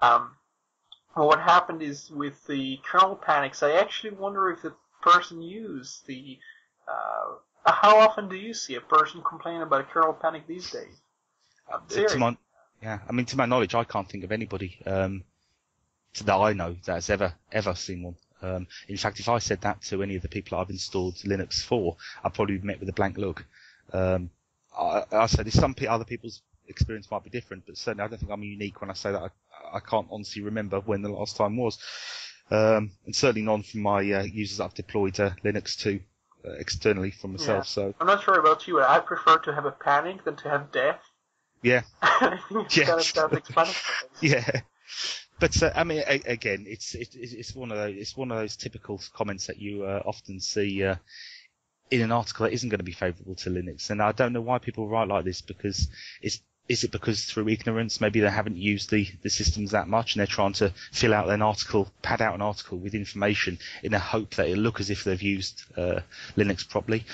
Well, what happened is with the kernel panics, I actually wonder if the person used the. How often do you see a person complain about a kernel panic these days? Seriously. To my knowledge, I can't think of anybody that I know that's ever seen one. In fact, if I said that to any of the people I've installed Linux for, I'd probably be met with a blank look. I say this, other people's experience might be different, but certainly I don't think I'm unique when I say that I can't honestly remember when the last time was. And certainly none from my users I've deployed Linux to externally from myself. Yeah. So I'm not sure about you, but I prefer to have a panic than to have death. Yeah. I think it's kind of self-explanatory. Yeah. But again, it's one of those typical comments that you often see in an article that isn't going to be favourable to Linux. And I don't know why people write like this, because is it because through ignorance maybe they haven't used the systems that much and they're trying to fill out an article, pad out an article with information in a hope that it'll look as if they've used Linux properly.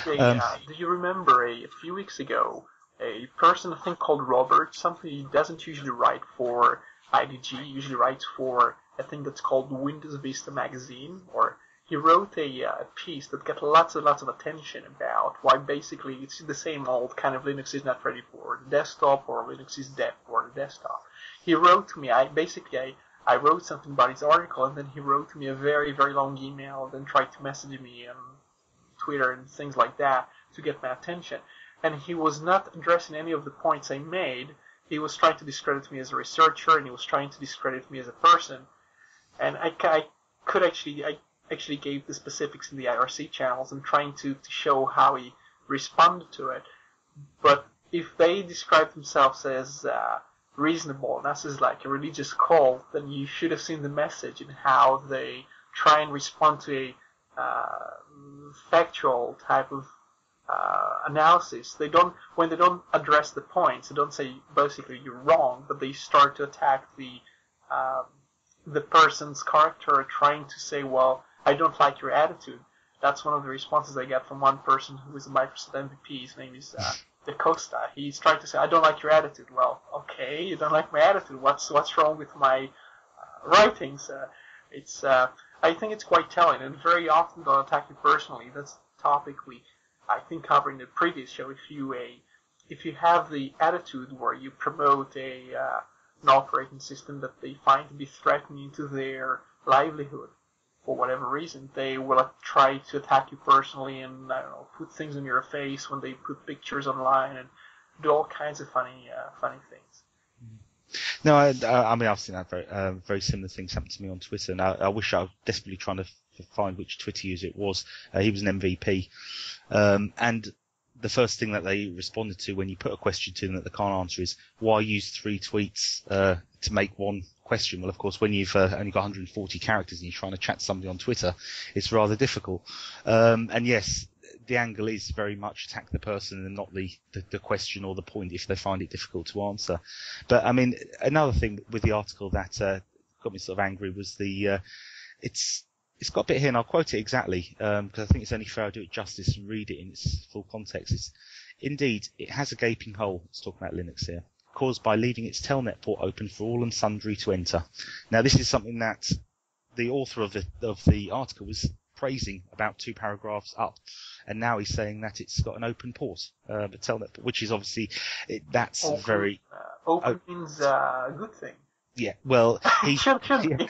Do you remember a few weeks ago a person, I think called Robert, something he doesn't usually write for IDG, he usually writes for a thing that's called Windows Vista Magazine, or he wrote a piece that got lots and lots of attention about why basically it's the same old kind of Linux is not ready for the desktop, or Linux is dead for the desktop. He wrote to me, I wrote something about his article, and then he wrote to me a very, very long email, and then tried to message me on Twitter and things like that to get my attention. And he was not addressing any of the points I made. He was trying to discredit me as a researcher, and he was trying to discredit me as a person. And I actually gave the specifics in the IRC channels and trying to show how he responded to it. But if they describe themselves as reasonable, and us as like a religious cult, then you should have seen the message and how they try and respond to a factual type of analysis. When they don't address the points, they don't say basically you're wrong, but they start to attack the person's character, trying to say, well, I don't like your attitude. That's one of the responses I get from one person who is a Microsoft MVP. His name is De Costa. He's trying to say, I don't like your attitude. Well, okay, you don't like my attitude. What's wrong with my writings? I think it's quite telling, and very often they'll attack you personally. That's the topic I think covered in the previous show. If you have the attitude where you promote an operating system that they find to be threatening to their livelihood, for whatever reason, they will try to attack you personally and, I don't know, put things in your face when they put pictures online and do all kinds of funny things. No, I've seen that very similar things happen to me on Twitter, and I wish I was desperately trying to find which Twitter user it was. He was an MVP, and the first thing that they responded to when you put a question to them that they can't answer is, why use 3 tweets to make one question? Well, of course, when you've only got 140 characters and you're trying to chat to somebody on Twitter, it's rather difficult. And yes, the angle is very much attack the person and not the question or the point if they find it difficult to answer. But, I mean, another thing with the article that got me sort of angry was it's got a bit here, and I'll quote it exactly, because I think it's only fair I do it justice and read it in its full context. Indeed, it has a gaping hole, it's talking about Linux here, caused by leaving its telnet port open for all and sundry to enter. Now, this is something that the author of the article was praising about 2 paragraphs up, and now he's saying that it's got an open port, the telnet port, which is obviously, that's open, very... Open means a good thing. Yeah, well, he... should be.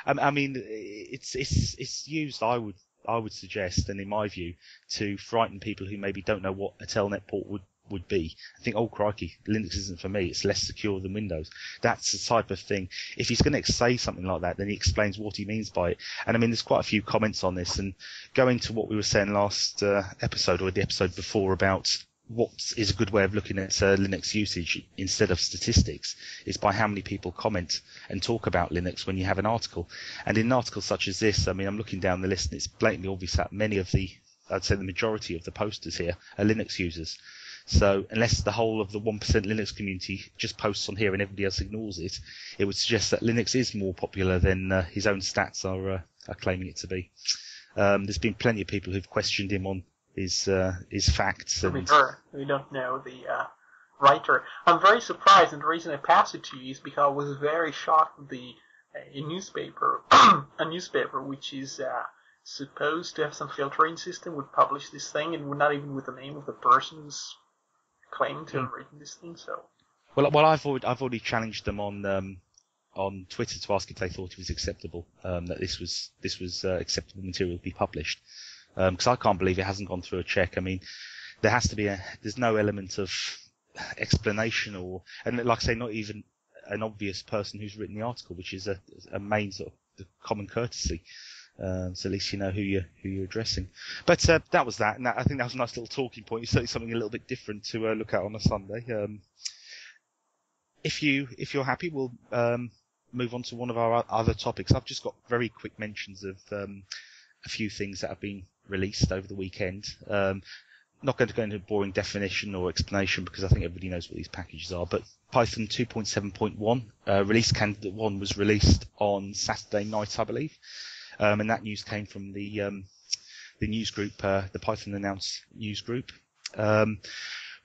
I mean, it's used, I would suggest, and in my view, to frighten people who maybe don't know what a telnet port would be. I think, oh crikey, Linux isn't for me, it's less secure than Windows. That's the type of thing. If he's going to say something like that, then he explains what he means by it. And I mean, there's quite a few comments on this, and going to what we were saying last episode, or the episode before, about what is a good way of looking at Linux usage instead of statistics is by how many people comment and talk about Linux when you have an article. And in an article such as this, I mean, I'm looking down the list and it's blatantly obvious that I'd say the majority of the posters here are Linux users. So unless the whole of the 1% Linux community just posts on here and everybody else ignores it, it would suggest that Linux is more popular than his own stats are claiming it to be. There's been plenty of people who've questioned him on his facts. We don't know writer. I'm very surprised, and the reason I passed it to you is because I was very shocked with a newspaper, a newspaper which is supposed to have some filtering system would publish this thing, and not even with the name of the person's claiming to have written this thing. So, well, I've already challenged them on Twitter to ask if they thought it was acceptable, that this was acceptable material to be published, because I can't believe it hasn't gone through a check. I mean, there has to be there's no element of explanation and like I say, not even an obvious person who's written the article, which is a main sort of the common courtesy. So at least you know who you're addressing. But that was that, and I think that was a nice little talking point. It's certainly something a little bit different to look at on a Sunday. If you're happy, we'll move on to one of our other topics. I've just got very quick mentions of a few things that have been released over the weekend. Not going to go into boring definition or explanation because I think everybody knows what these packages are, but Python 2.7.1, release candidate 1 was released on Saturday night, I believe. And that news came from the news group, the Python Announce news group.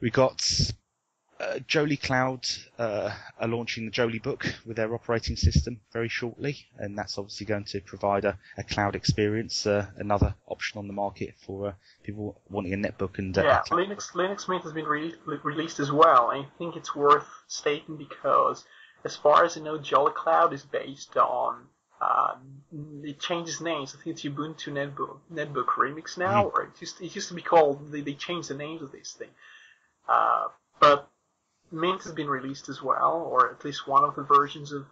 We got Jolie Cloud are launching the Jolie book with their operating system very shortly, and that's obviously going to provide a cloud experience, another option on the market for people wanting a netbook. And Linux Mint has been released as well. I think it's worth stating because, as far as I know, Jolie Cloud is based on it changes names. I think it's Ubuntu Netbook Remix now, or it used to be called. They changed the names of this thing, but Mint has been released as well, or at least one of the versions of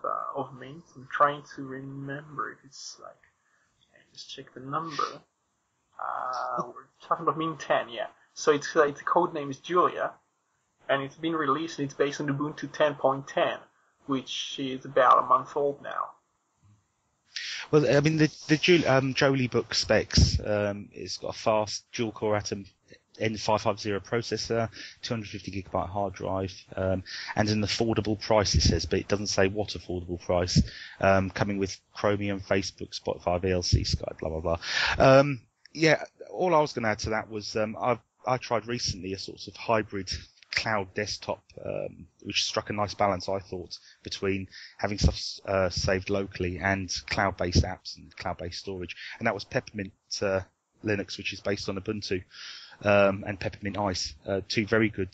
Mint. I'm trying to remember if it's like. Just check the number. We're talking about Mint 10, yeah. So it's the code name is Julia, and it's been released, and it's based on Ubuntu 10.10, which is about a month old now. Well, I mean, the Jolie book specs, it's got a fast dual-core Atom N550 processor, 250 gigabyte hard drive, and an affordable price, it says, but it doesn't say what affordable price, coming with Chromium, Facebook, Spotify, VLC, Skype, blah, blah, blah. Yeah, all I was going to add to that was, I tried recently a sort of hybrid cloud desktop, which struck a nice balance, I thought, between having stuff saved locally and cloud-based apps and cloud-based storage. And that was Peppermint Linux, which is based on Ubuntu, and Peppermint Ice, two very good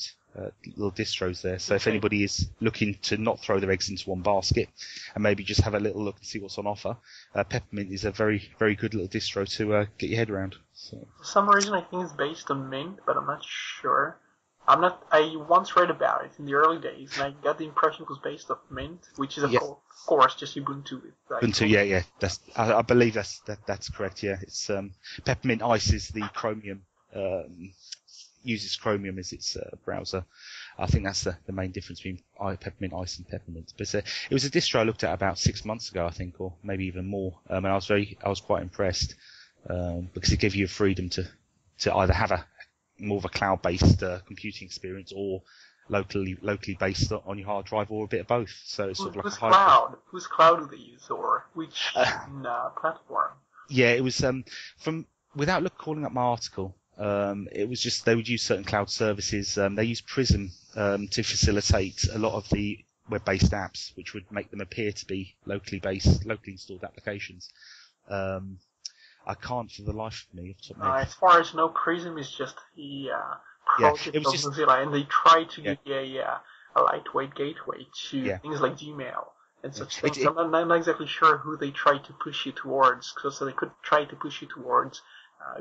little distros there. So if anybody is looking to not throw their eggs into one basket and maybe just have a little look and see what's on offer, Peppermint is a very, very good little distro to get your head around. So. For some reason, I think it's based on Mint, but I'm not sure. I once read about it in the early days, and I got the impression it was based on Mint, which is of course just Ubuntu. Ubuntu, yeah. I believe that's correct. Yeah, it's Peppermint Ice is the Chromium, uses Chromium as its browser. I think that's the main difference between Peppermint Ice and Peppermint. But it was a distro I looked at about 6 months ago, I think, or maybe even more. And I was quite impressed because it gave you freedom to either have more of a cloud-based computing experience, or locally based on your hard drive, or a bit of both. So it's sort of like a hybrid. Whose cloud do they use, or which platform? Yeah, it was without calling up my article. It was just they would use certain cloud services. They use Prism to facilitate a lot of the web-based apps, which would make them appear to be locally installed applications. I can't for the life of me. As far as I know, Prism is just the project of Mozilla, and they try to get a lightweight gateway to things like Gmail and such things. I'm not exactly sure who they try to push you towards, so they could try to push you towards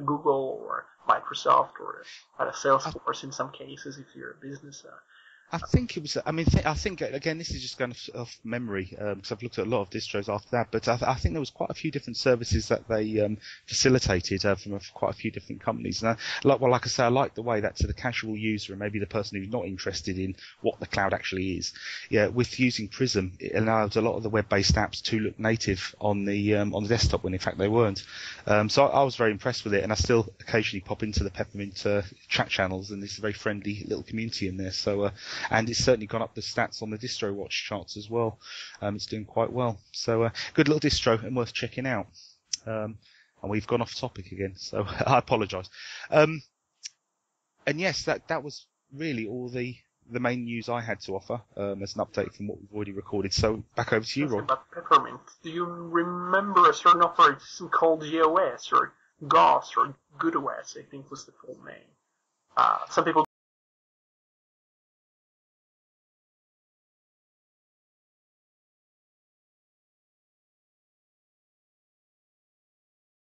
Google or Microsoft or Salesforce in some cases if you're a business. I think it was. I think again, this is just going off memory because I've looked at a lot of distros after that. But I think there was quite a few different services that they facilitated from quite a few different companies. And like I say, I like the way that to the casual user and maybe the person who's not interested in what the cloud actually is. Yeah, with using Prism, it allows a lot of the web-based apps to look native on the desktop when in fact they weren't. So I was very impressed with it, and I still occasionally pop into the Peppermint chat channels, and there's a very friendly little community in there. So. And it's certainly gone up the stats on the distro watch charts as well. It's doing quite well. So good little distro and worth checking out. And we've gone off topic again, so I apologise. And yes, that was really all the the main news I had to offer as an update from what we've already recorded. So back over to you, Ron. About Peppermint, do you remember a certain operating system called GOS or GOS or GoodOS? I think was the full name. Some people